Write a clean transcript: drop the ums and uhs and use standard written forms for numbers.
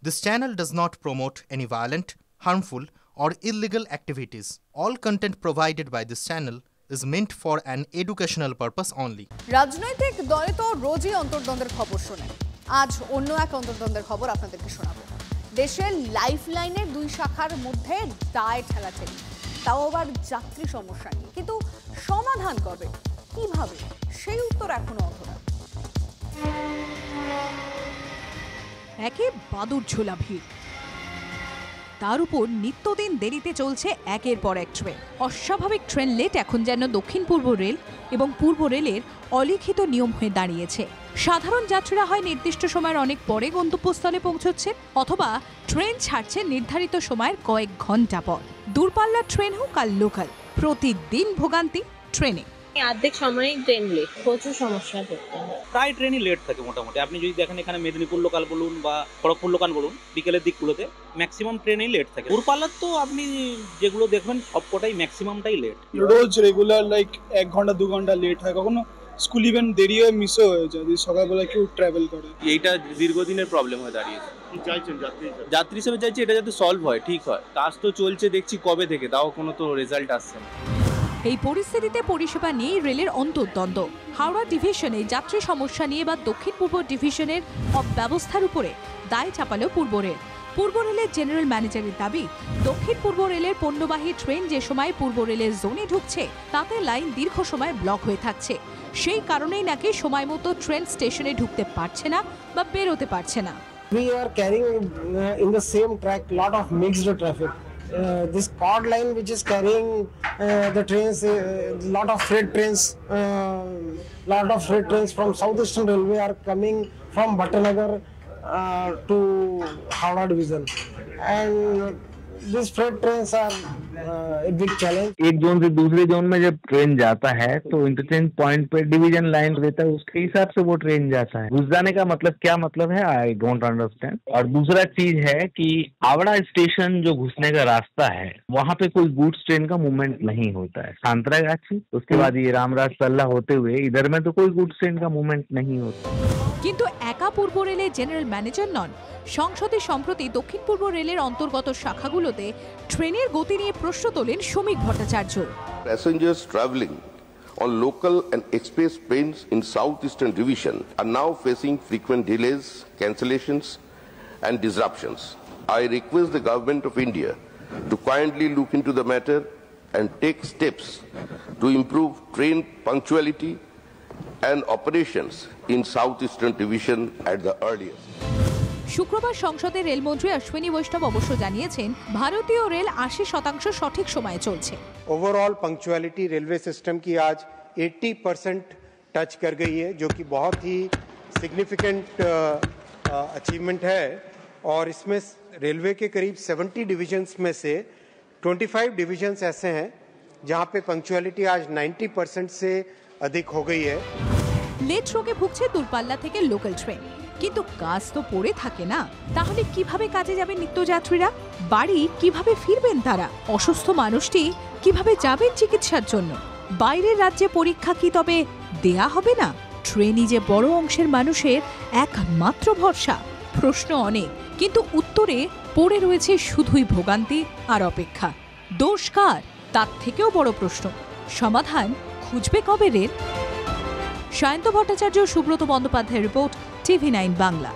This channel does not promote any violent, harmful, or illegal activities. All content provided by this channel is meant for an educational purpose only. রাজনৈতিক দলে তো রোজই অন্তর্দ্বন্দ্বের খবর শোনেন। আজ অন্য এক অন্তর্দ্বন্দ্বের খবর আপনাদেরকে শোনাবো। দেশের লাইফলাইনের দুই শাখার মধ্যে দায় ঠেলাঠেলি, তাও আবার যাত্রী সমস্যা নিয়ে। কিন্তু সমাধান কবে, কিভাবে, সেই উত্তর এখনো অধরা। একে বাদুড় ঝোলা ভিড়, তার উপর নিত্যদিন দেরিতে চলছে একের পর এক ট্রেন। অস্বাভাবিক ট্রেন লেট এখন যেন দক্ষিণ পূর্ব রেল এবং পূর্ব রেলের অলিখিত নিয়ম হয়ে দাঁড়িয়েছে। সাধারণ যাত্রীরা হয় নির্দিষ্ট সময়ের অনেক পরে গন্তব্যস্থলে পৌঁছচ্ছেন, অথবা ট্রেন ছাড়ছে নির্ধারিত সময়ের কয়েক ঘন্টা পর। দূরপাল্লার ট্রেন হোক আর লোকাল, প্রতিদিন ভোগান্তি ট্রেনে। অর্ধেক সময়ই ট্রেন লেট, প্রচুর সমস্যা পড়তে হয়। প্রায় ট্রেনই লেট থাকে মোটামুটি। আপনি যদি দেখেন এখানে মেদিনীপুর লোকাল বলুন বা খড়গপুর লোকাল বলুন, বিকেলের দিকগুলোতে ম্যাক্সিমাম ট্রেনই লেট থাকে। দূরপাল্লার তো আপনি যেগুলো দেখবেন সবকটাই ম্যাক্সিমামটাই লেট। রোজ রেগুলার লাইক 1 ঘন্টা 2 ঘন্টা লেট হয়, কখনো স্কুল ইভেন দেরি হয়ে মিসও হয়ে যায় যদি সকালবেলা কেউ ট্রাভেল করে। এইটা দীর্ঘদিনের প্রবলেম হয়ে দাঁড়িয়েছে। যাত্রী হিসেবে চাইছি এটা যাতে সলভ হয়, ঠিক হয়। কাজ তো চলছে দেখছি কবে থেকে, তাও কোনো তো রেজাল্ট আসছে না। এই পরিস্থিতিতে পরিষেবা নিয়ে রেলের অন্তর্দ্বন্দ্ব। হাওড়া ডিভিশনে যাত্রী সমস্যা নিয়ে বা দক্ষিণ পূর্ব ডিভিশনের অব্যবস্থার উপরে দায় চাপালো পূর্ব রেল। পূর্ব রেলের জেনারেল ম্যানেজারের দাবি, দক্ষিণ পূর্ব রেলের পণ্যবাহী ট্রেন যে সময় পূর্ব রেলের জোনে ঢুকছে তাতে লাইন দীর্ঘ সময় ব্লক হয়ে থাকছে। সেই কারণেই নাকি সময় মতো ট্রেন স্টেশনে ঢুকতে পারছে না বা বেরোতে পারছে না। We are carrying in the same track lot of mixed traffic. This chord line which is carrying the trains, lot of freight trains from Southeastern Railway are coming from Bhattanagar to Howrah division, and these freight trains are a big challenge. एक zone से दूसरे zone में जब train जाता है तो interchange point पे division line रहता है, उसके हिसाब से वो ट्रेन जाता है। घुस जाने का मतलब क्या मतलब है, आई डोंट अंडरस्टैंड। और दूसरा चीज है कि हावड़ा स्टेशन जो घुसने का रास्ता है वहाँ पे कोई गुड्स ट्रेन का मूवमेंट नहीं होता है। सांतरागाछी, उसके बाद ये रामराज सल्ला होते हुए इधर में तो कोई गुड्स ट्रेन का मूवमेंट नहीं होता। কিন্তু একা পূর্ব রেলের জেনারেল ম্যানেজার নন। সংসদে সম্প্রতি দক্ষিণ পূর্ব রেলের অন্তর্গত শাখাগুলোতে ট্রেনের গতি নিয়ে প্রশ্ন তোলেন শ্রমিক Bhattacharya. Passengers traveling on local and express trains in Southeastern Division are now facing frequent delays, cancellations and disruptions. I request the Government of India to kindly look into the matter and take steps to improve train punctuality and operations in Southeastern Division at the earliest. শুক্রবার সংসদে রেলমন্ত্রী অশ্বিনী বৈষ্ণব অবশ্য জানিয়েছেন, ভারতীয় rail 80% সঠিক সময়ে চলছে। ओवरऑल पंक्चुअलिटी रेलवे सिस्टम की आज 80% टच कर गई है, जो कि बहुत ही सिग्निफिकेंट अचीवमेंट है। और इसमें रेलवे के करीब 70 डिविजन्स में से 25 डिविजन्स ऐसे हैं जहां पे पंक्चुअलिटी आज 90% से अधिक हो गई है। লেট রোগে ভুগছে দূরপাল্লা থেকে লোকাল ট্রেন, কিন্তু কাজ তো পড়ে থাকে না। তাহলে কিভাবে কাজে যাবেন নিত্যযাত্রীরা? বাড়ি কিভাবে ফিরবেন তারা? অসুস্থ মানুষটি কিভাবে যাবেন চিকিৎসার জন্য? বাইরের রাজ্যে পরীক্ষা কি তবে দেয়া হবে না? ট্রেনই যে বড় অংশের মানুষের একমাত্র ভরসা। প্রশ্ন অনেক, কিন্তু উত্তরে পড়ে রয়েছে শুধুই ভোগান্তি আর অপেক্ষা। দোষ কার, তার থেকেও বড় প্রশ্ন, সমাধান খুঁজবে কবে রেল? সায়ন্ত ভট্টাচার্য, সুব্রত বন্দ্যোপাধ্যায়ের রিপোর্ট, TV9 বাংলা।